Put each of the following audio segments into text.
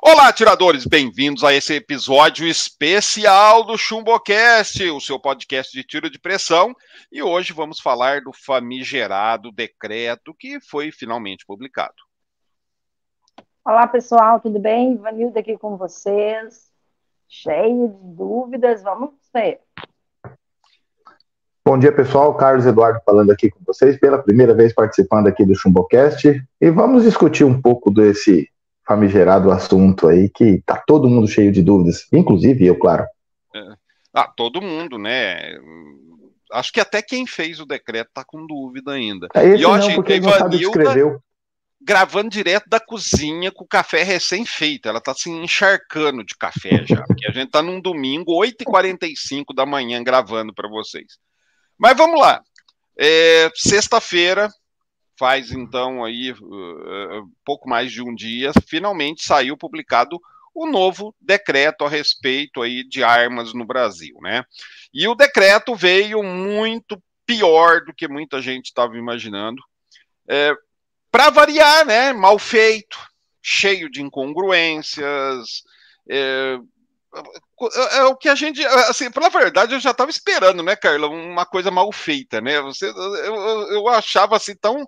Olá, atiradores! Bem-vindos a esse episódio especial do ChumboCast, o seu podcast de tiro de pressão. E hoje vamos falar do famigerado decreto que foi finalmente publicado. Olá, pessoal, tudo bem? Ivanilda aqui com vocês. Cheio de dúvidas, vamos ver. Bom dia, pessoal. Carlos Eduardo falando aqui com vocês, pela primeira vez participando aqui do ChumboCast. E vamos discutir um pouco desse famigerado assunto aí, que tá todo mundo cheio de dúvidas, inclusive eu, claro. Todo mundo, né? Acho que até quem fez o decreto tá com dúvida ainda. Esse não, porque ele não sabe o que escreveu. Gravando direto da cozinha com o café recém-feito. Ela tá se encharcando de café já, porque a gente tá num domingo, 8h45 da manhã, gravando para vocês. Mas vamos lá. Sexta-feira, faz então aí pouco mais de um dia, finalmente saiu publicado o novo decreto a respeito aí de armas no Brasil, né? E o decreto veio muito pior do que muita gente estava imaginando. Para variar, né? Mal feito, cheio de incongruências. O que a gente, assim, pela verdade, eu já estava esperando, né, Carla, uma coisa mal feita, né? Eu achava assim tão,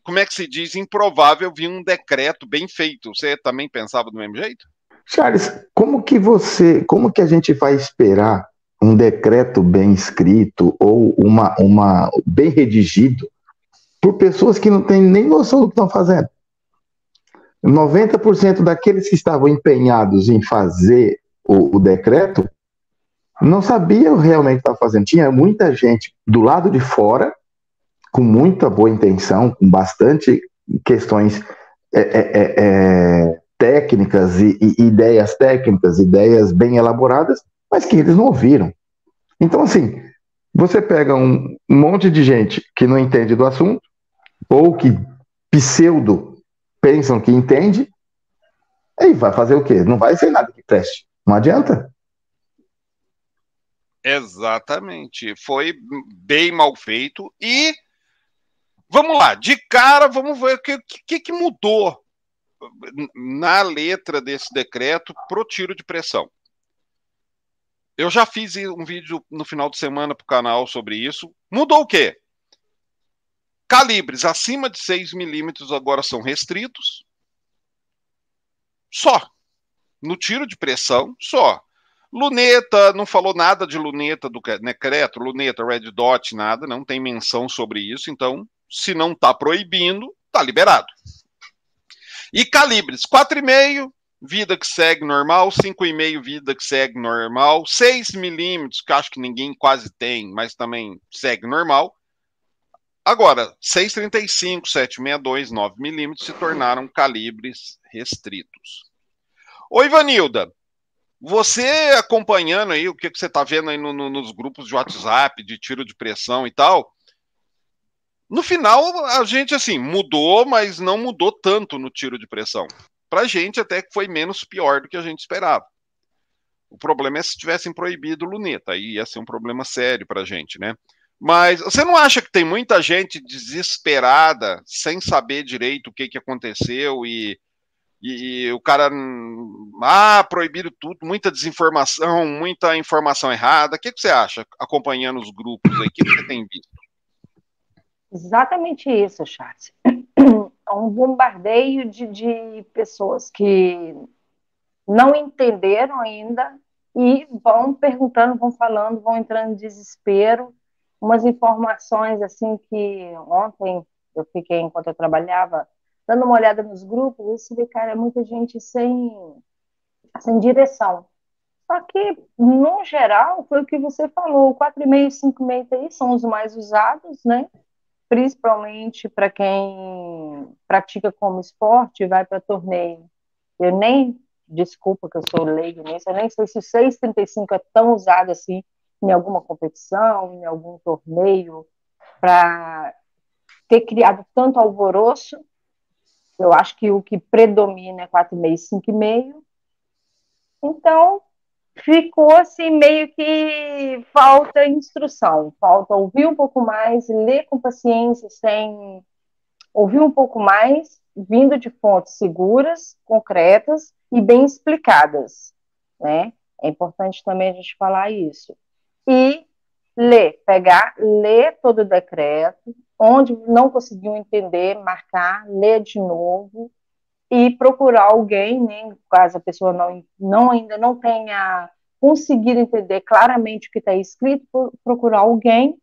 como é que se diz, improvável vir um decreto bem feito. Você também pensava do mesmo jeito? Charles, como que a gente vai esperar um decreto bem escrito ou uma bem redigido por pessoas que não têm nem noção do que estão fazendo? 90% daqueles que estavam empenhados em fazer o decreto não sabiam realmente o que estavam fazendo. Tinha muita gente do lado de fora, com muita boa intenção, com bastante questões técnicas e ideias técnicas, ideias bem elaboradas, mas que eles não ouviram. Então, assim, você pega um monte de gente que não entende do assunto, ou que pseudo pensam que entende, e vai fazer o quê? Não vai ser nada que preste. Não adianta. Exatamente. Foi bem mal feito. E vamos lá, de cara, vamos ver o que mudou na letra desse decreto pro tiro de pressão. Eu já fiz um vídeo no final de semana pro canal sobre isso. Mudou o quê? Calibres acima de 6 milímetros agora são restritos. Só. No tiro de pressão, só. Luneta, não falou nada de luneta do decreto, luneta, red dot, nada, não tem menção sobre isso, então, se não está proibindo, está liberado. E calibres, 4,5, vida que segue normal, 5,5, vida que segue normal, 6 milímetros, que acho que ninguém quase tem, mas também segue normal. Agora, 6,35, 7,62, 9 milímetros se tornaram calibres restritos. Oi, Ivanilda, você acompanhando aí o que você está vendo aí nos grupos de WhatsApp, de tiro de pressão e tal, no final a gente assim mudou, mas não mudou tanto no tiro de pressão. Pra gente até que foi menos pior do que a gente esperava. O problema é se tivessem proibido luneta, aí ia ser um problema sério pra gente, né? Mas você não acha que tem muita gente desesperada, sem saber direito o que aconteceu e o cara, proibiram tudo, muita desinformação, muita informação errada. O que você acha, acompanhando os grupos aí? O que você tem visto? Exatamente isso, Charles. É um bombardeio de pessoas que não entenderam ainda e vão perguntando, vão falando, vão entrando em desespero. Umas informações assim que ontem eu fiquei, enquanto eu trabalhava, dando uma olhada nos grupos, eu vi, cara, muita gente sem direção. Só que, no geral, foi o que você falou, 4,5 e 5,5 aí são os mais usados, né? Principalmente para quem pratica como esporte e vai para torneio. Eu nem, desculpa que eu sou leigo nisso, eu nem sei se o 6,35 é tão usado assim em alguma competição, em algum torneio, para ter criado tanto alvoroço. Eu acho que o que predomina é 4,5 e 5,5. Então, ficou assim meio que falta instrução, falta ouvir um pouco mais, ler com paciência, sem ouvir um pouco mais, vindo de fontes seguras, concretas, e bem explicadas, né? É importante também a gente falar isso. E ler todo o decreto, onde não conseguiu entender, marcar, ler de novo e procurar alguém, né, caso a pessoa ainda não tenha conseguido entender claramente o que está escrito, procurar alguém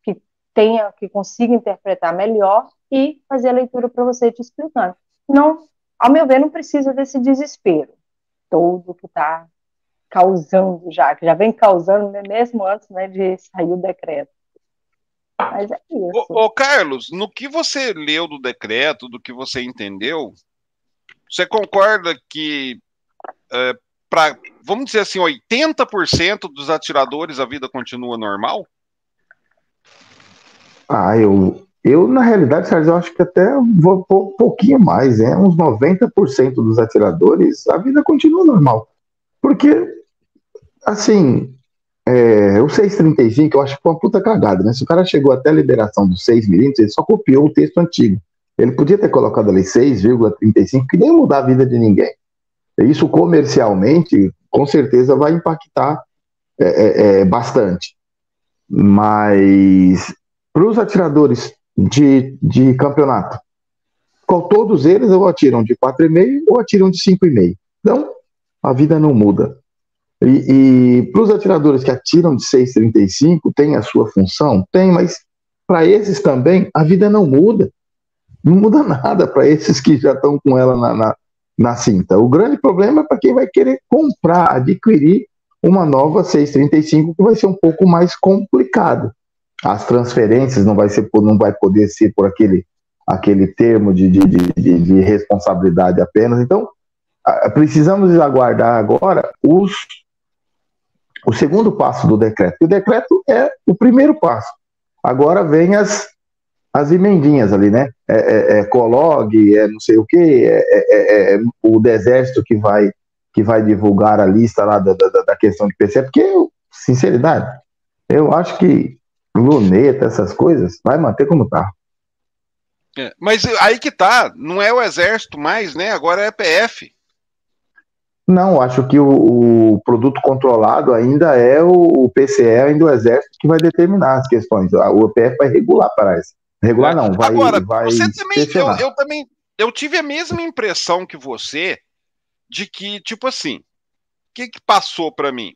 que consiga interpretar melhor e fazer a leitura para você te explicando. Não, ao meu ver, não precisa desse desespero todo que está causando que já vem causando, né, mesmo antes, né, de sair o decreto. Mas é isso. Ô, Carlos, no que você leu do decreto, do que você entendeu, você concorda que, vamos dizer assim, 80% dos atiradores a vida continua normal? Eu na realidade, Sérgio, eu acho que até vou um pouquinho mais, né? Uns 90% dos atiradores, a vida continua normal. Porque, assim, o 6,35 eu acho que foi uma puta cagada, né? Se o cara chegou até a liberação dos 6 milímetros, ele só copiou o texto antigo. Ele podia ter colocado ali 6,35, que nem ia mudar a vida de ninguém. Isso comercialmente, com certeza, vai impactar bastante. Mas para os atiradores de campeonato, todos eles ou atiram de 4,5 ou atiram de 5,5. Então, a vida não muda. E para os atiradores que atiram de 6,35, tem a sua função? Tem, mas para esses também, a vida não muda. Não muda nada para esses que já estão com ela na cinta. O grande problema é para quem vai querer comprar, adquirir uma nova 6,35, que vai ser um pouco mais complicado. As transferências não vai poder ser por aquele termo de responsabilidade apenas. Então, precisamos aguardar agora o segundo passo do decreto. O decreto é o primeiro passo. Agora vem as emendinhas ali, né? Colog, não sei o quê, o Exército que vai divulgar a lista lá da questão de PC, porque, sinceridade, eu acho que luneta, essas coisas, vai manter como tá. Mas aí que tá, não é o Exército mais, né? Agora é a PF. Não, acho que o produto controlado ainda é o PCE, ainda o Exército que vai determinar as questões. O EPF vai regular, parece. Regular não, vai. Agora, vai você também, eu tive a mesma impressão que você de que, tipo assim, o que passou para mim?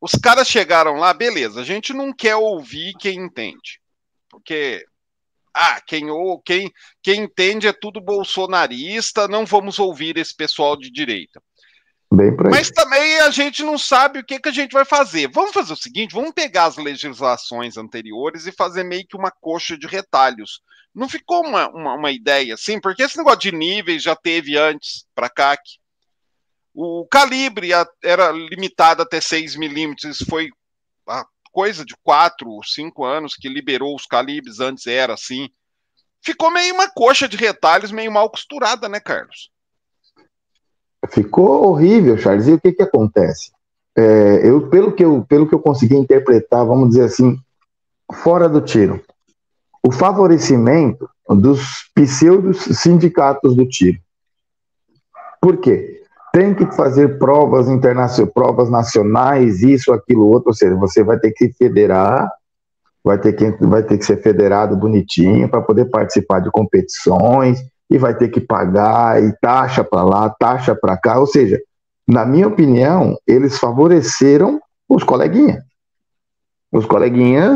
Os caras chegaram lá, beleza, a gente não quer ouvir quem entende. Porque, quem entende é tudo bolsonarista, não vamos ouvir esse pessoal de direita. Mas também a gente não sabe o que a gente vai fazer. Vamos fazer o seguinte, vamos pegar as legislações anteriores e fazer meio que uma coxa de retalhos. Não ficou uma ideia assim? Porque esse negócio de níveis já teve antes para CAC. O calibre era limitado até 6 milímetros, foi a coisa de 4 ou 5 anos que liberou os calibres, antes era assim. Ficou meio uma coxa de retalhos, meio mal costurada, né, Carlos? Ficou horrível, Charles. E o que acontece? Pelo que eu consegui interpretar, vamos dizer assim, fora do tiro, o favorecimento dos pseudos sindicatos do tiro. Por quê? Tem que fazer provas internacionais, provas nacionais, isso, aquilo, outro, ou seja, você vai ter que federar, vai ter que ser federado bonitinho para poder participar de competições, e vai ter que pagar, e taxa para lá, taxa para cá, ou seja, na minha opinião, eles favoreceram os coleguinhas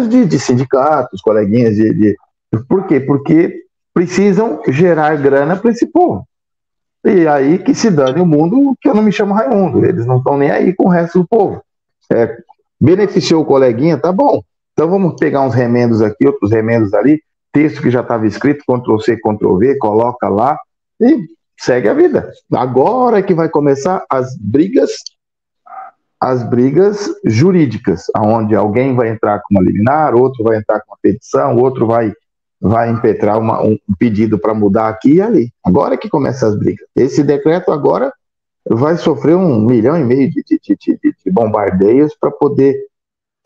de sindicatos, os coleguinhas Por quê? Porque precisam gerar grana para esse povo. E aí que se dane o mundo, que eu não me chamo Raimundo, eles não estão nem aí com o resto do povo. Beneficiou o coleguinha, tá bom. Então vamos pegar uns remendos aqui, outros remendos ali, texto que já estava escrito, Ctrl+C, Ctrl+V, coloca lá e segue a vida. Agora é que vai começar as brigas jurídicas, onde alguém vai entrar com uma liminar, outro vai entrar com uma petição, outro vai impetrar um pedido para mudar aqui e ali. Agora é que começam as brigas. Esse decreto agora vai sofrer 1,5 milhão de bombardeios para poder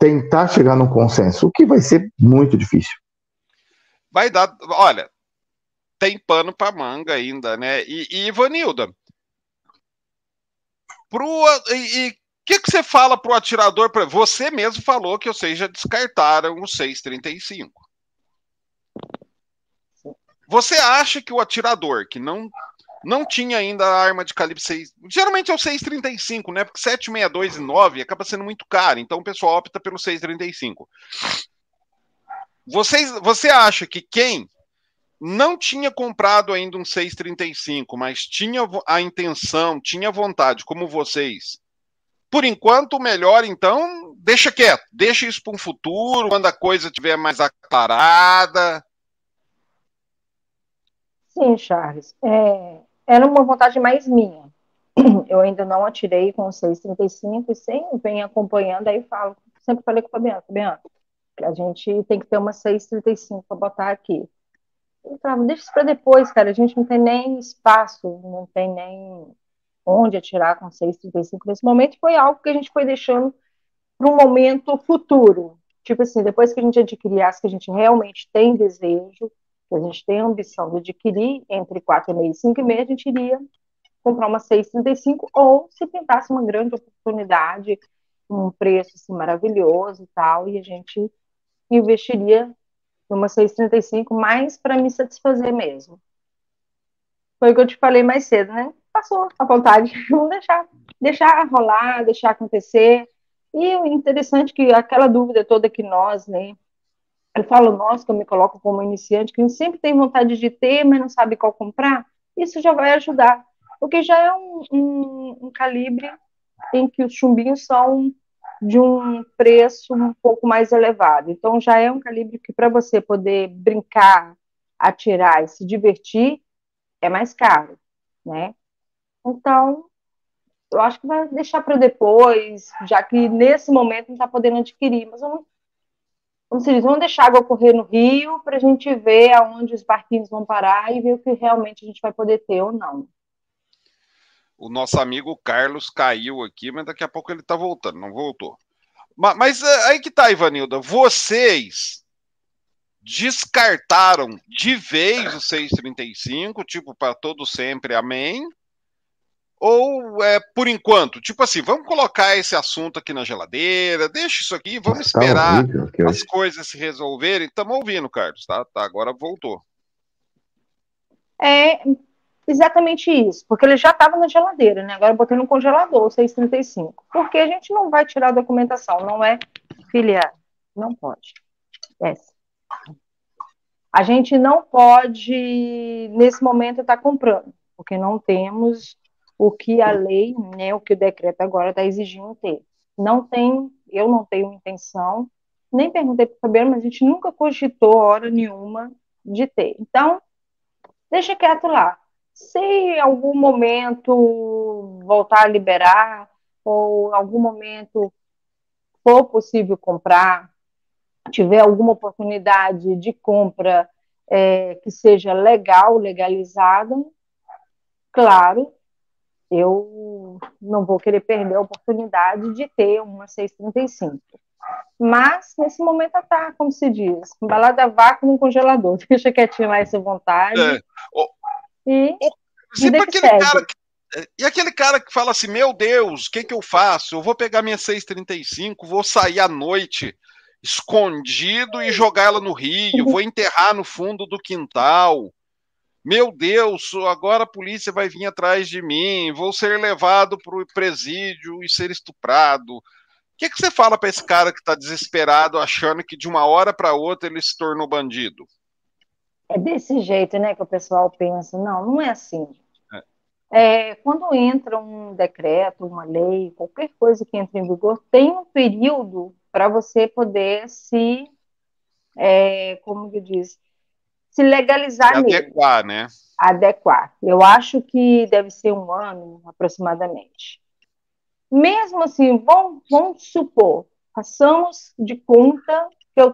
tentar chegar num consenso, o que vai ser muito difícil. Vai dar, olha, tem pano para manga ainda, né? E Ivanilda, E o que você fala para o atirador? Você mesmo falou que vocês já descartaram o 6,35. Você acha que o atirador que não tinha ainda a arma de calibre 6, geralmente é o 6,35, né? Porque 7,62 e 9 acaba sendo muito caro, então o pessoal opta pelo 6,35. Você acha que quem não tinha comprado ainda um 6,35, mas tinha a intenção, tinha vontade, como vocês, por enquanto, o melhor, então, deixa quieto, deixa isso para um futuro, quando a coisa estiver mais aclarada? Sim, Charles. Era uma vontade mais minha. Eu ainda não atirei com o 6,35 e sempre venho acompanhando, aí falo, sempre falei com o Fabiano, que a gente tem que ter uma 6,35 para botar aqui. Eu falava, deixa isso para depois, cara, a gente não tem nem espaço, não tem nem onde atirar com 6,35 nesse momento, foi algo que a gente foi deixando para um momento futuro. Tipo assim, depois que a gente adquirir as que a gente realmente tem desejo, que a gente tem a ambição de adquirir, entre 4,5 e 5,5, a gente iria comprar uma 6,35, ou se pintasse uma grande oportunidade, um preço assim, maravilhoso e tal, e a gente investiria numa 6,35 mais para me satisfazer mesmo. Foi o que eu te falei mais cedo, né? Passou a vontade, vamos deixar rolar, deixar acontecer. E o interessante é que aquela dúvida toda que nós, né? Eu falo nós, que eu me coloco como iniciante, que a gente sempre tem vontade de ter, mas não sabe qual comprar, isso já vai ajudar. Porque já é um calibre em que os chumbinhos são de um preço um pouco mais elevado. Então, já é um calibre que, para você poder brincar, atirar e se divertir, é mais caro, né? Então, eu acho que vai deixar para depois, já que nesse momento não está podendo adquirir. Mas vamos deixar a água correr no rio para a gente ver aonde os barquinhos vão parar e ver o que realmente a gente vai poder ter ou não. O nosso amigo Carlos caiu aqui, mas daqui a pouco ele está voltando, não voltou. Mas aí que tá, Ivanilda, vocês descartaram de vez o 6,35, tipo, para todo sempre, amém? Ou por enquanto, tipo assim, vamos colocar esse assunto aqui na geladeira, deixa isso aqui, vamos esperar as coisas se resolverem. Estamos ouvindo, Carlos, tá? Agora voltou. É exatamente isso, porque ele já estava na geladeira, né? Agora eu botei no congelador, 6,35. Porque a gente não vai tirar a documentação, não é filiado. Não pode. A gente não pode, nesse momento, estar comprando, porque não temos o que a lei, né, o que o decreto agora está exigindo ter. Eu não tenho intenção, nem perguntei para o Fabiano, mas a gente nunca cogitou hora nenhuma de ter. Então, deixa quieto lá. Se em algum momento voltar a liberar, ou em algum momento for possível comprar, tiver alguma oportunidade de compra que seja legalizada, claro, eu não vou querer perder a oportunidade de ter uma 6,35. Mas, nesse momento, tá, como se diz, embalada a vácuo no congelador. Deixa quietinho lá essa vontade. E vida que segue. E aquele cara que fala assim, meu Deus, o que eu faço? Eu vou pegar minha 6,35, vou sair à noite escondido e jogar ela no rio, vou enterrar no fundo do quintal. Meu Deus, agora a polícia vai vir atrás de mim, vou ser levado para o presídio e ser estuprado. O que você fala para esse cara que está desesperado, achando que de uma hora para outra ele se tornou bandido? É desse jeito, né, que o pessoal pensa. Não, não é assim. Quando entra um decreto, uma lei, qualquer coisa que entra em vigor, tem um período para você poder como que diz, se legalizar nele. Adequar, né? Adequar. Eu acho que deve ser 1 ano, aproximadamente. Mesmo assim, vamos supor, façamos de conta que eu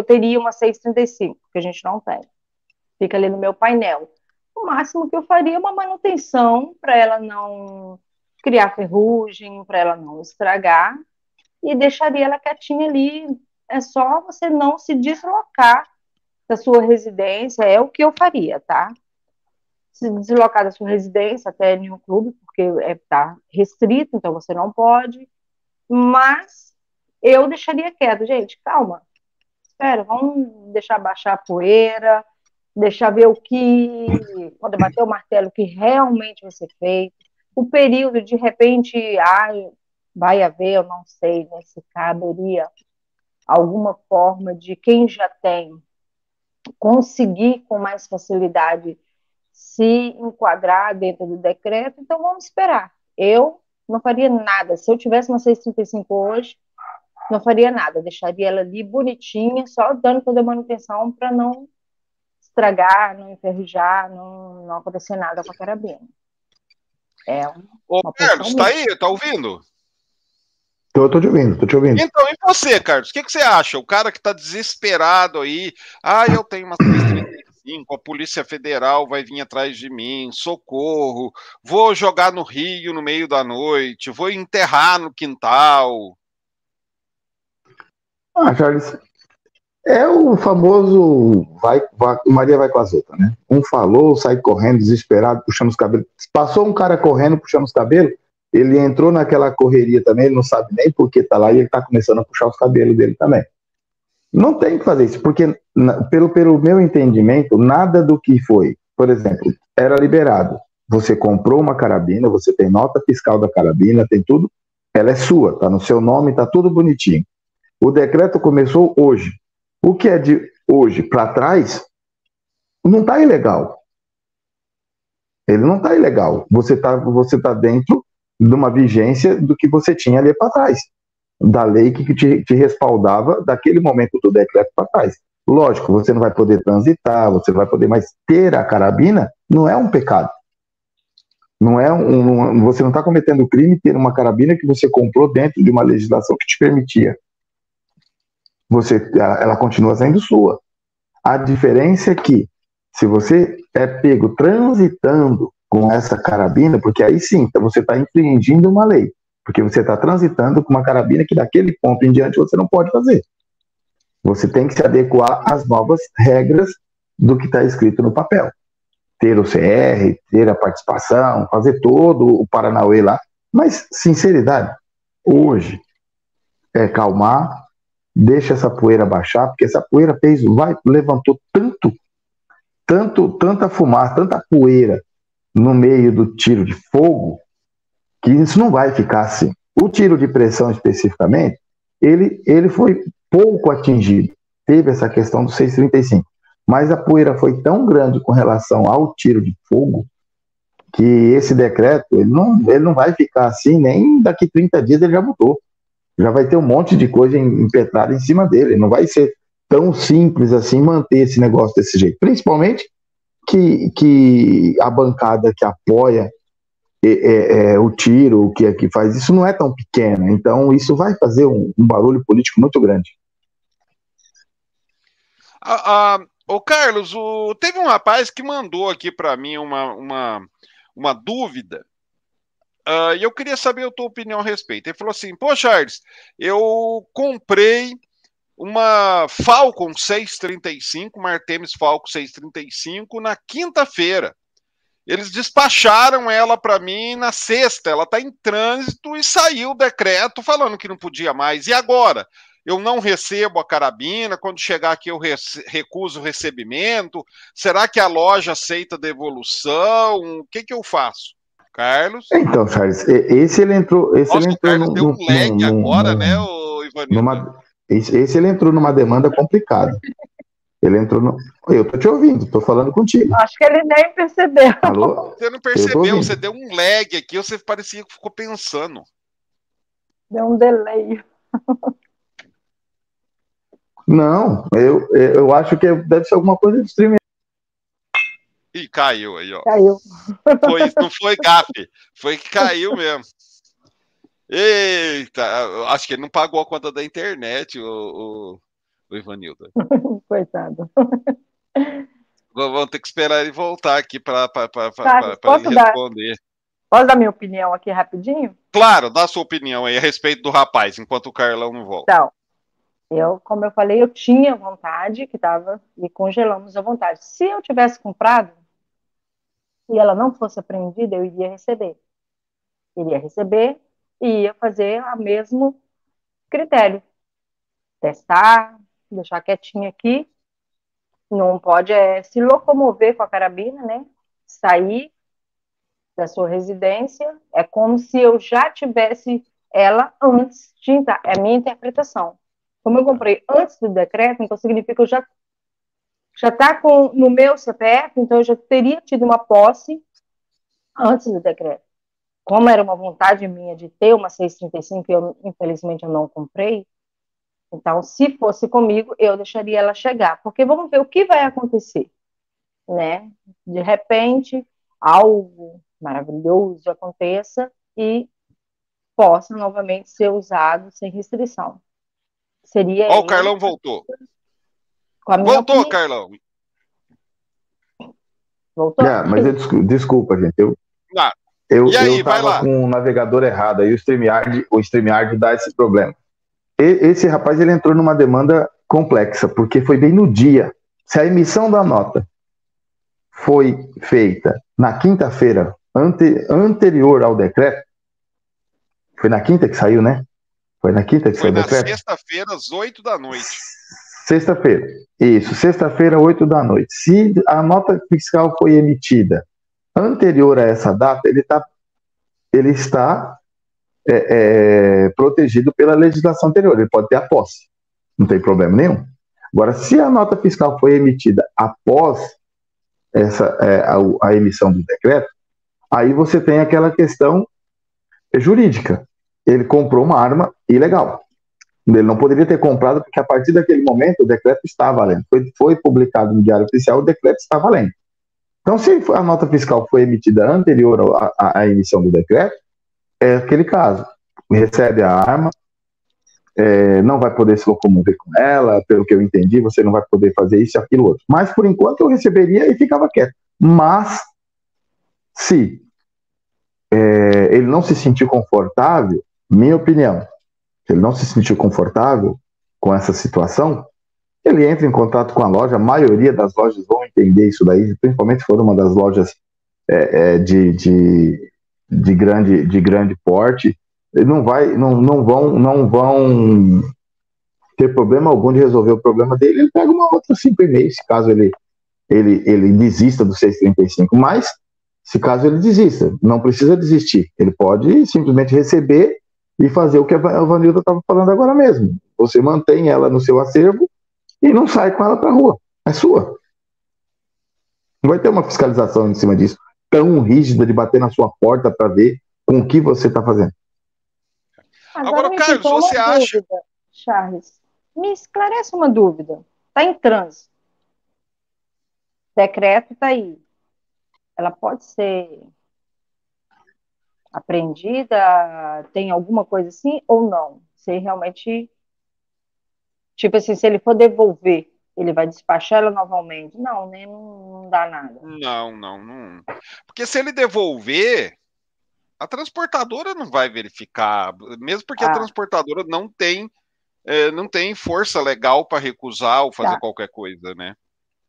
teria uma 6,35, que a gente não tem. Fica ali no meu painel. O máximo que eu faria é uma manutenção para ela não criar ferrugem, para ela não estragar, e deixaria ela quietinha ali. É só você não se deslocar da sua residência, é o que eu faria, tá? se deslocar da sua residência até nenhum clube, porque está restrito, então você não pode. Mas eu deixaria quieto, gente, calma, espera, vamos deixar baixar a poeira, deixar ver o que, quando bater o martelo, o que realmente vai ser feito. O período, de repente, vai haver, eu não sei, né, se caberia alguma forma de quem já tem conseguir com mais facilidade se enquadrar dentro do decreto, então vamos esperar. Eu não faria nada. Se eu tivesse uma 635 hoje, não faria nada. Deixaria ela ali bonitinha, só dando toda a manutenção para não estragar, não enferrujar, não acontecer nada com a carabina. É Ô, uma Carlos, posição tá minha. aí? Tá ouvindo? Tô te ouvindo, tô te ouvindo. Então, e você, Carlos? O que você acha? O cara que tá desesperado aí, eu tenho uma 635, a Polícia Federal vai vir atrás de mim, socorro, vou jogar no rio no meio da noite, vou enterrar no quintal. Charles, é o famoso Maria vai com as outras, né? Um falou, sai correndo, desesperado, puxando os cabelos. Passou um cara correndo, puxando os cabelos, ele entrou naquela correria também, ele não sabe nem por que tá lá e ele tá começando a puxar os cabelos dele também. Não tem que fazer isso, porque pelo meu entendimento, nada do que foi, por exemplo, era liberado. Você comprou uma carabina, você tem nota fiscal da carabina, tem tudo, ela é sua, tá no seu nome, tá tudo bonitinho. O decreto começou hoje. O que é de hoje para trás não está ilegal. Ele não está ilegal. Você tá dentro de uma vigência do que você tinha ali para trás, da lei que te respaldava daquele momento do decreto para trás. Lógico, você não vai poder transitar, você não vai poder mais ter a carabina, não é um pecado. Você não está cometendo crime ter uma carabina que você comprou dentro de uma legislação que te permitia. Ela continua sendo sua. A diferença é que, se você é pego transitando com essa carabina, porque aí sim, você está infringindo uma lei, porque você está transitando com uma carabina que daquele ponto em diante você não pode fazer. Você tem que se adequar às novas regras do que está escrito no papel. Ter o CR, ter a participação, fazer todo o Paranauê lá. Mas, sinceridade, hoje é calmar, deixa essa poeira baixar, porque essa poeira levantou tanta fumaça, tanta poeira no meio do tiro de fogo, que isso não vai ficar assim. O tiro de pressão especificamente, ele foi pouco atingido, teve essa questão do 635, mas a poeira foi tão grande com relação ao tiro de fogo, que esse decreto, ele não vai ficar assim, nem daqui 30 dias ele já mudou. Já vai ter um monte de coisa impetrada em cima dele. Não vai ser tão simples assim manter esse negócio desse jeito. Principalmente que a bancada que apoia o tiro, que faz isso, não é tão pequena. Então, isso vai fazer um barulho político muito grande. Ô Carlos, teve um rapaz que mandou aqui para mim uma dúvida. E eu queria saber a tua opinião a respeito. Ele falou assim: pô, Charles, eu comprei uma Falcon 635, uma Artemis Falcon 635 na quinta-feira. Eles despacharam ela para mim na sexta. Ela está em trânsito e saiu o decreto falando que não podia mais. E agora? Eu não recebo a carabina. Quando chegar aqui, eu recuso o recebimento. Será que a loja aceita devolução? O que eu faço? Carlos? Então, Charles, esse ele entrou. Nossa, o Carlos deu um lag agora, né, Ivanildo? Esse ele entrou numa demanda complicada. Ele entrou no. Eu tô te ouvindo, tô falando contigo. Acho que ele nem percebeu. Alô? Você não percebeu, você deu um lag aqui, você parecia que ficou pensando. Deu um delay. Não, eu acho que deve ser alguma coisa de streaming. Ih, caiu aí, ó. Caiu. Não foi gafe, foi que caiu mesmo. Eita, acho que ele não pagou a conta da internet, o Ivanildo. Coitado. Vamos ter que esperar ele voltar aqui para ele responder. Posso dar minha opinião aqui rapidinho? Claro, dá a sua opinião aí a respeito do rapaz, enquanto o Carlão não volta. Então, como eu falei, eu tinha vontade, e congelamos a vontade. Se eu tivesse comprado, e ela não fosse apreendida, eu iria receber. Iria receber e ia fazer o mesmo critério. Testar, deixar quietinho aqui. Não pode se locomover com a carabina, né? Sair da sua residência. É como se eu já tivesse ela antes de entrar. É a minha interpretação. Como eu comprei antes do decreto, então significa que eu já está no meu CPF, então eu já teria tido uma posse antes do decreto. Como era uma vontade minha de ter uma 635 e infelizmente eu não comprei, então se fosse comigo, eu deixaria ela chegar, porque vamos ver o que vai acontecer, né? De repente, algo maravilhoso aconteça e possa novamente ser usado sem restrição. Seria Ó, o Carlão voltou. Com a minha Voltou, opinião. Carlão. Voltou? Mas desculpa, gente. Eu E aí, vai lá. tava com o navegador errado, aí o StreamYard dá esse problema. Esse rapaz, ele entrou numa demanda complexa, porque foi bem no dia. Se a emissão da nota foi feita na quinta-feira anterior ao decreto, foi na quinta que saiu, né? Foi na quinta que saiu o decreto? Foi na sexta-feira, às 8 da noite. Sexta-feira, isso, sexta-feira, 8 da noite. Se a nota fiscal foi emitida anterior a essa data, ele está protegido pela legislação anterior, ele pode ter a posse, não tem problema nenhum. Agora, se a nota fiscal foi emitida após a emissão do decreto, aí você tem aquela questão jurídica. Ele comprou uma arma ilegal. Ele não poderia ter comprado, porque a partir daquele momento o decreto está valendo. Foi publicado no Diário Oficial, o decreto está valendo. Então, se a nota fiscal foi emitida anterior à emissão do decreto, é aquele caso. Recebe a arma, não vai poder se locomover com ela, pelo que eu entendi, você não vai poder fazer isso e aquilo outro. Mas, por enquanto, eu receberia e ficava quieto. Mas, se ele não se sentir confortável, minha opinião, se ele não se sentir confortável com essa situação, ele entra em contato com a loja. A maioria das lojas vão entender isso daí, principalmente se for uma das lojas de grande porte. Não vão ter problema algum de resolver o problema dele. Ele pega uma outra 5,5, se caso ele desista do 635. Mas, se caso ele desista, não precisa desistir. Ele pode simplesmente receber e fazer o que a Vanilda estava falando agora mesmo. Você mantém ela no seu acervo e não sai com ela para a rua. É sua. Não vai ter uma fiscalização em cima disso tão rígida de bater na sua porta para ver com o que você está fazendo. Agora, Carlos, você acha... Dúvida, Charles, me esclarece uma dúvida. Está em trânsito. Decreto está aí. Ela pode ser apreendida? Tem alguma coisa assim ou não? Se realmente... Tipo assim, se ele for devolver, ele vai despachar ela novamente? Não, né? Não dá nada. Não. Porque se ele devolver, a transportadora não vai verificar, mesmo porque a transportadora não tem força legal para recusar ou fazer qualquer coisa, né?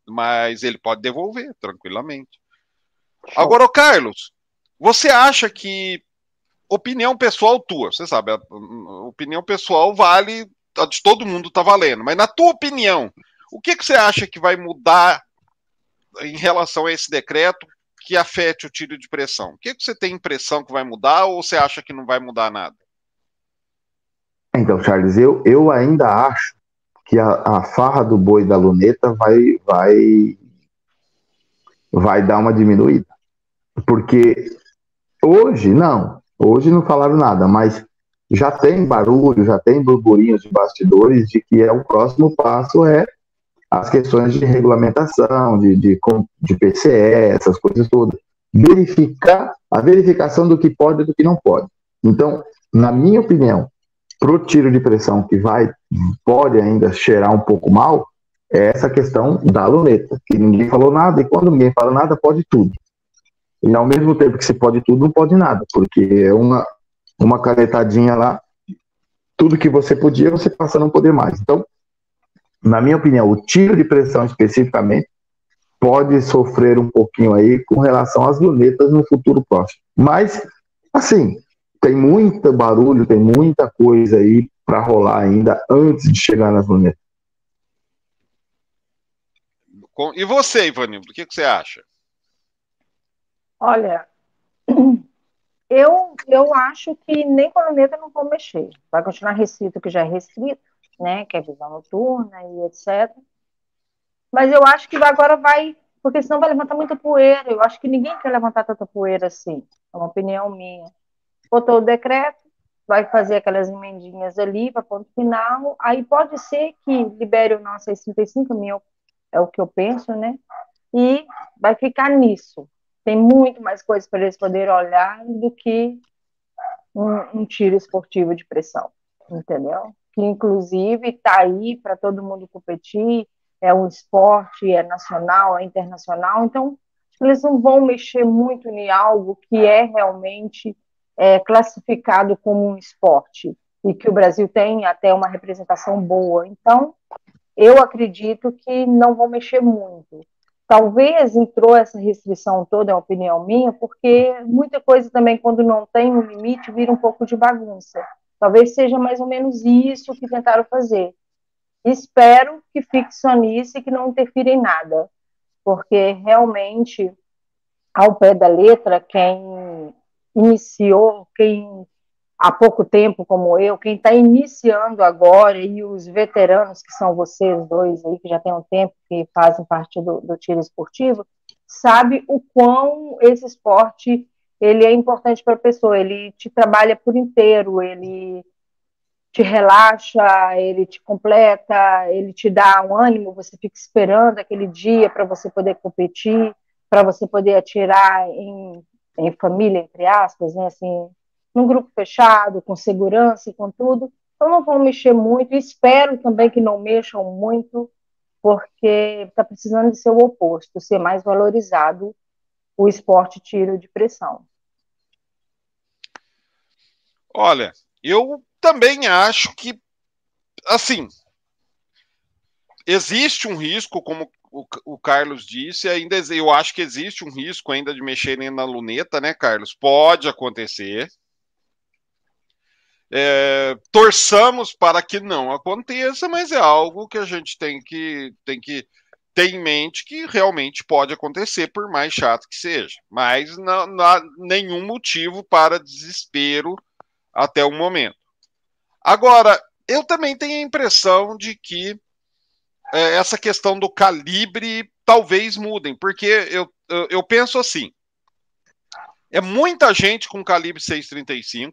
Mas ele pode devolver tranquilamente. Agora, Carlos, você acha que opinião pessoal tua, você sabe, a opinião pessoal vale, a de todo mundo tá valendo, mas na tua opinião, o que você acha que vai mudar em relação a esse decreto que afete o tiro de pressão? O que você tem impressão que vai mudar ou você acha que não vai mudar nada? Então, Charles, eu ainda acho que a farra do boi da luneta vai dar uma diminuída. Porque hoje não falaram nada, mas já tem barulho, já tem burburinhos de bastidores de que o próximo passo as questões de regulamentação, de PCE, essas coisas todas. A verificação do que pode e do que não pode. Então, na minha opinião, para o tiro de pressão que pode ainda cheirar um pouco mal, é essa questão da luneta, que ninguém falou nada, e quando ninguém fala nada, pode tudo. E ao mesmo tempo que se pode tudo, não pode nada, porque é uma canetadinha lá, tudo que você podia, você passa a não poder mais. Então, na minha opinião, o tiro de pressão especificamente, pode sofrer um pouquinho aí com relação às lunetas no futuro próximo. Mas, assim, tem muito barulho, tem muita coisa aí para rolar ainda antes de chegar nas lunetas. E você, Ivanildo, o que você acha? Olha, eu acho que nem com a luneta não vão mexer. Vai continuar restrito o que já é restrito, né? Que é visão noturna e etc. Mas eu acho que agora vai, porque senão vai levantar muita poeira. Eu acho que ninguém quer levantar tanta poeira assim. É uma opinião minha. Botou o decreto, vai fazer aquelas emendinhas ali para ponto final. Aí pode ser que libere o nosso 635 mil, é o que eu penso, né? E vai ficar nisso. Tem muito mais coisas para eles poderem olhar do que um tiro esportivo de pressão, entendeu? Que inclusive está aí para todo mundo competir, é um esporte, é nacional, é internacional, então eles não vão mexer muito em algo que é realmente classificado como um esporte e que o Brasil tem até uma representação boa. Então, eu acredito que não vão mexer muito. Talvez entrou essa restrição toda, é uma opinião minha, porque muita coisa também, quando não tem um limite, vira um pouco de bagunça. Talvez seja mais ou menos isso que tentaram fazer. Espero que fique só nisso e que não interfira em nada, porque realmente, ao pé da letra, quem iniciou, quem há pouco tempo como eu, quem está iniciando agora, e os veteranos, que são vocês dois aí, que já tem um tempo que fazem parte do tiro esportivo, sabe o quão esse esporte ele é importante para a pessoa, ele te trabalha por inteiro, ele te relaxa, ele te completa, ele te dá um ânimo, você fica esperando aquele dia para você poder competir, para você poder atirar em família, entre aspas, né, assim, num grupo fechado, com segurança e com tudo. Então não vão mexer muito, espero também que não mexam muito, porque está precisando de ser o oposto, ser mais valorizado o esporte tiro de pressão. Olha, eu também acho que, assim, existe um risco, como o Carlos disse, ainda eu acho que existe um risco ainda de mexerem na luneta, né, Carlos? Pode acontecer. Torçamos para que não aconteça, mas é algo que a gente tem que ter em mente que realmente pode acontecer, por mais chato que seja. Mas não há nenhum motivo para desespero até o momento. Agora, eu também tenho a impressão de que essa questão do calibre talvez mudem, porque eu penso assim, é muita gente com calibre 6,35,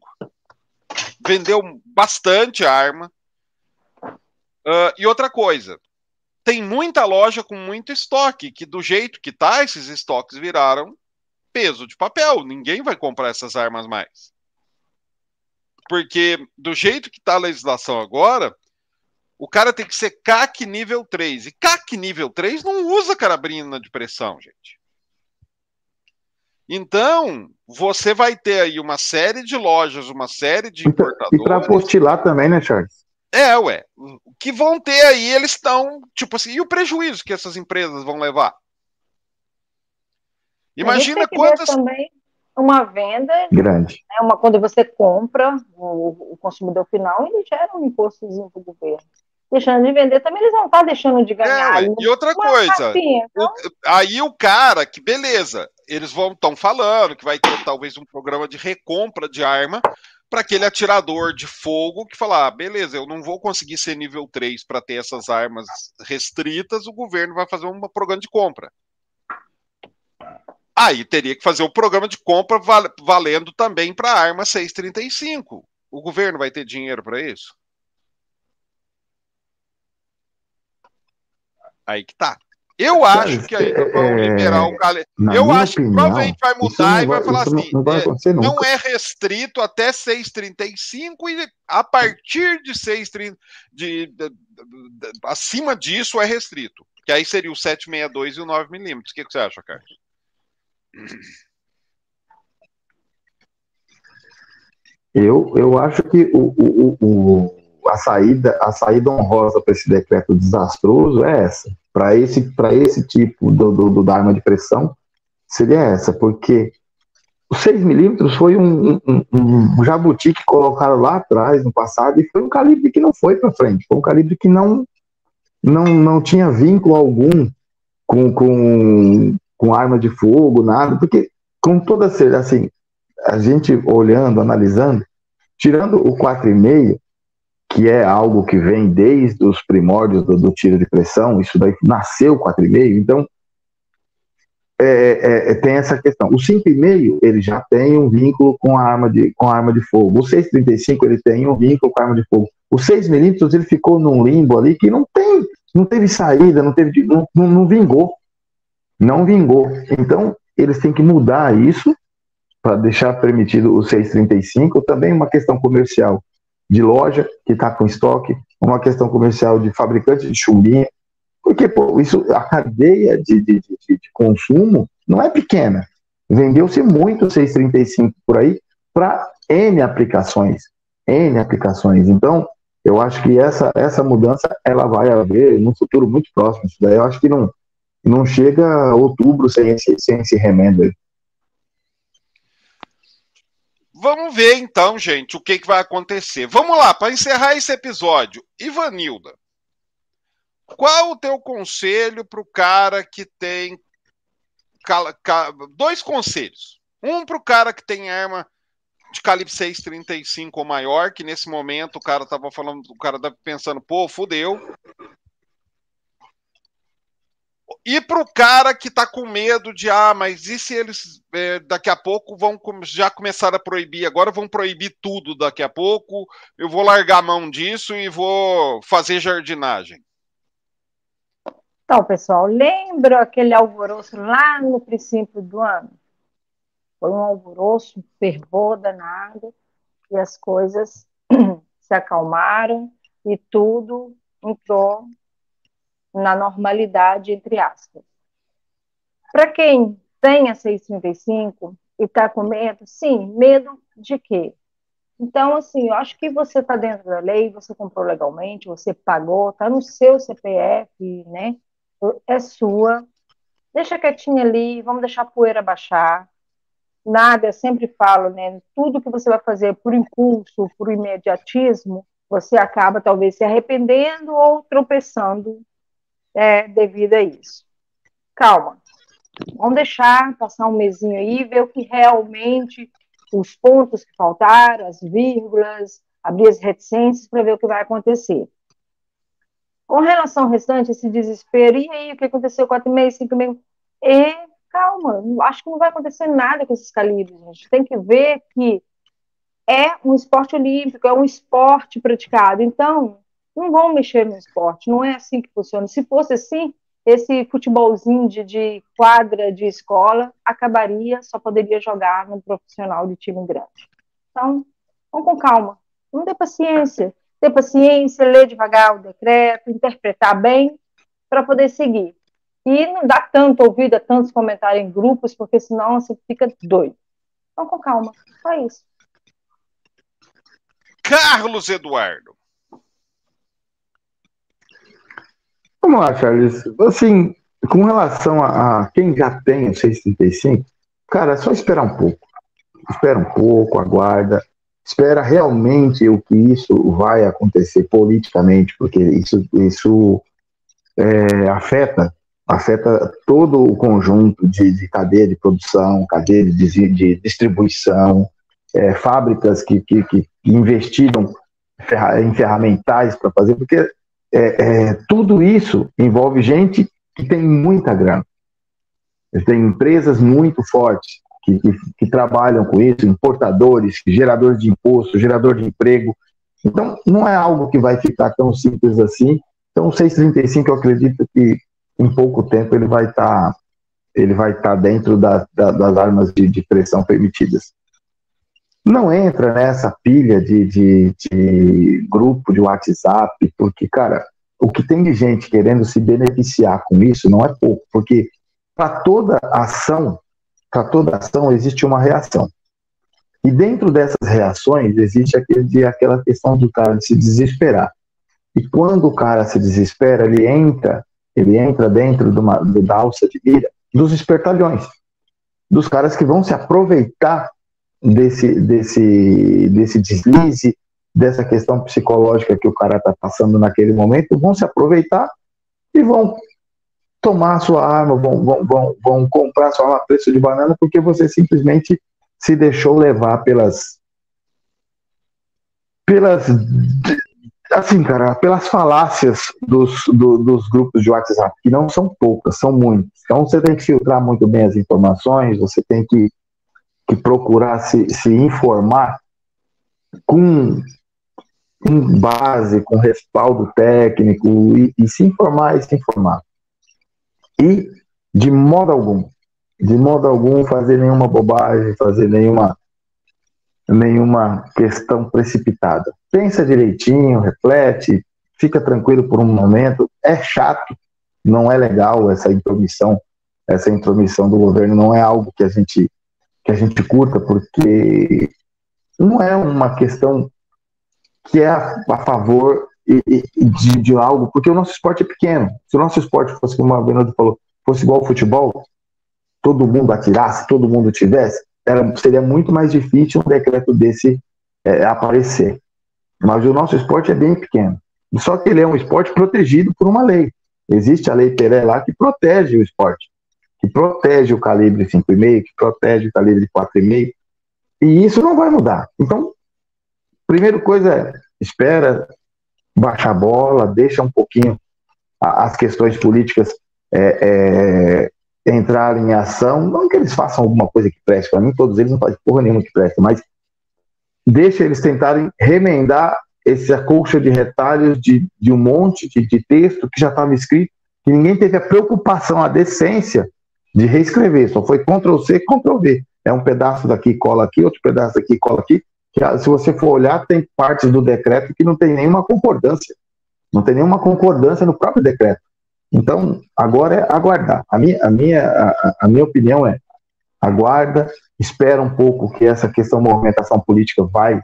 vendeu bastante arma, e outra coisa, tem muita loja com muito estoque, que do jeito que tá, esses estoques viraram peso de papel, ninguém vai comprar essas armas mais. Porque do jeito que tá a legislação agora, o cara tem que ser CAC nível 3. E CAC nível 3 não usa carabina de pressão, gente. Então, você vai ter aí uma série de lojas, uma série de importadores. E para apostilar também, né, Charles? Ué. O que vão ter aí, eles estão, tipo assim, e o prejuízo que essas empresas vão levar? Imagina quantas... também uma venda grande. Né, quando você compra, o consumidor final, ele gera um impostozinho para o governo. Deixando de vender, também eles não estão deixando de ganhar. E outra coisa, então... aí o cara, que beleza, eles estão falando que vai ter talvez um programa de recompra de arma para aquele atirador de fogo que fala, beleza, eu não vou conseguir ser nível 3 para ter essas armas restritas, o governo vai fazer um programa de compra. Aí teria que fazer o programa de compra valendo também para a arma 6,35. O governo vai ter dinheiro para isso? Aí que tá. Eu acho que ainda vão liberar o calibre. Eu acho que provavelmente vai mudar e vai falar assim: não é restrito até 6,35 e a partir de 6,30, acima disso é restrito. Que aí seria o 7,62 e o 9mm. O que você acha, Carlos? Eu acho que a saída honrosa para esse decreto desastroso é essa. para esse tipo da arma de pressão seria essa, porque o 6mm foi um jabuti que colocaram lá atrás, no passado, e foi um calibre que não foi para frente, foi um calibre que não tinha vínculo algum com arma de fogo, nada, porque com toda assim, a gente olhando, analisando, tirando o 4,5, que é algo que vem desde os primórdios do tiro de pressão, isso daí nasceu o 4,5, então tem essa questão. O 5,5 ele já tem um vínculo com a arma de fogo. O 6,35 ele tem um vínculo com a arma de fogo. O 6mm ele ficou num limbo ali que não teve saída, não vingou. Não vingou. Então, eles têm que mudar isso para deixar permitido o 6,35. Também uma questão comercial de loja que está com estoque, uma questão comercial de fabricante de chumbinha, porque a cadeia de consumo não é pequena. Vendeu-se muito 6,35 por aí para N aplicações. Então, eu acho que essa mudança ela vai haver no futuro muito próximo. Isso daí eu acho que não chega a outubro sem esse remendo aí. Vamos ver então, gente, o que vai acontecer. Vamos lá, para encerrar esse episódio. Ivanilda, qual o teu conselho para o cara que tem... Dois conselhos. Um para o cara que tem arma de calibre 6,35 ou maior, que nesse momento o cara estava pensando, pô, fudeu. E para o cara que está com medo de, mas e se eles daqui a pouco vão já começar a proibir, agora vão proibir tudo daqui a pouco, eu vou largar a mão disso e vou fazer jardinagem. Então, pessoal, lembra aquele alvoroço lá no princípio do ano? Foi um alvoroço, um fervor danado, e as coisas se acalmaram e tudo entrou na normalidade, entre aspas. Para quem tem a 6,35 e está com medo, sim, medo de quê? Então, assim, eu acho que você está dentro da lei, você comprou legalmente, você pagou, está no seu CPF, né? É sua. Deixa quietinha ali, vamos deixar a poeira baixar. Nada, eu sempre falo, né? Tudo que você vai fazer por impulso, por imediatismo, você acaba talvez se arrependendo ou tropeçando devido a isso. Calma. Vamos deixar passar um mesinho aí, ver o que realmente, os pontos que faltaram, as vírgulas, abrir as reticências para ver o que vai acontecer. Com relação ao restante, esse desespero, e aí, o que aconteceu 4,5, 5,5? Calma, acho que não vai acontecer nada com esses calibres, gente. Tem que ver que é um esporte olímpico, é um esporte praticado, então não vão mexer no esporte, não é assim que funciona. Se fosse assim, esse futebolzinho de quadra de escola acabaria, só poderia jogar no profissional de time grande. Então, vamos com calma, vamos ter paciência, ler devagar o decreto, interpretar bem, para poder seguir. E não dá tanto ouvido a tantos comentários em grupos, porque senão você fica doido. Então, com calma, só isso. Carlos Eduardo. Vamos lá, Charles. Assim, com relação a quem já tem o 6,35, cara, é só esperar um pouco. Espera um pouco, aguarda. Espera realmente o que isso vai acontecer politicamente, porque isso afeta todo o conjunto de cadeia de produção, cadeia de distribuição, fábricas que investiram em ferramentais para fazer, porque tudo isso envolve gente que tem muita grana. Tem empresas muito fortes que trabalham com isso, importadores, geradores de imposto, gerador de emprego. Então, não é algo que vai ficar tão simples assim. Então, o 6,35, eu acredito que em pouco tempo ele vai estar dentro das armas de pressão permitidas. Não entra nessa pilha de grupo de WhatsApp, porque, cara, o que tem de gente querendo se beneficiar com isso não é pouco, porque para toda ação existe uma reação. E dentro dessas reações existe aquela questão do cara de se desesperar. E quando o cara se desespera, ele entra ele entra dentro da alça de mira dos espertalhões, dos caras que vão se aproveitar desse deslize, dessa questão psicológica que o cara está passando naquele momento, vão se aproveitar e vão tomar a sua arma, vão comprar a sua arma a preço de banana, porque você simplesmente se deixou levar assim, cara, pelas falácias dos grupos de WhatsApp, que não são poucas, são muitas. Então você tem que filtrar muito bem as informações, você tem que procurar se informar com base, com respaldo técnico, e se informar e se informar. E, de modo algum, fazer nenhuma bobagem, fazer nenhuma questão precipitada. Pensa direitinho, reflete, fica tranquilo por um momento. É chato, não é legal essa intromissão do governo, não é algo que a gente curta, porque não é uma questão que é a favor de algo, porque o nosso esporte é pequeno. Se o nosso esporte fosse, como a Bernardo falou, fosse igual ao futebol, todo mundo atirasse, todo mundo tivesse, seria muito mais difícil um decreto desse aparecer. Mas o nosso esporte é bem pequeno. Só que ele é um esporte protegido por uma lei. Existe a Lei Pelé lá que protege o esporte, que protege o calibre 5,5, que protege o calibre 4,5, e isso não vai mudar. Então, primeira coisa é, espera baixar a bola, deixa um pouquinho as questões políticas entrarem em ação, não que eles façam alguma coisa que preste, para mim todos eles não fazem porra nenhuma que preste, mas deixa eles tentarem remendar essa colcha de retalhos de um monte de texto que já estava escrito, que ninguém teve a preocupação, a decência de reescrever, só foi Ctrl+C, Ctrl+V. É um pedaço daqui, cola aqui, outro pedaço daqui, cola aqui, que se você for olhar, tem partes do decreto que não tem nenhuma concordância. Não tem nenhuma concordância no próprio decreto. Então, agora é aguardar. A minha opinião é, aguarda, espera um pouco que essa questão de movimentação política vai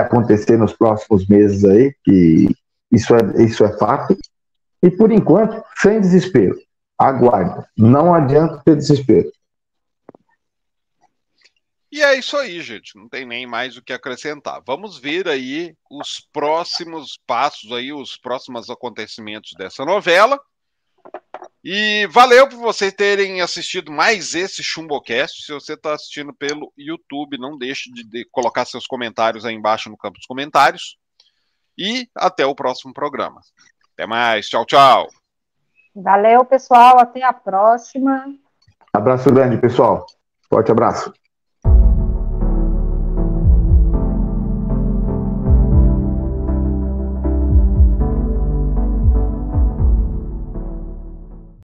acontecer nos próximos meses aí, que isso é fato. E, por enquanto, sem desespero. Aguarda. Não adianta ter desespero. E é isso aí, gente. Não tem nem mais o que acrescentar. Vamos ver aí os próximos passos aí, os próximos acontecimentos dessa novela. E valeu por vocês terem assistido mais esse ChumboCast. Se você está assistindo pelo YouTube, não deixe de colocar seus comentários aí embaixo no campo dos comentários. E até o próximo programa. Até mais. Tchau, tchau. Valeu, pessoal. Até a próxima. Abraço grande, pessoal. Forte abraço.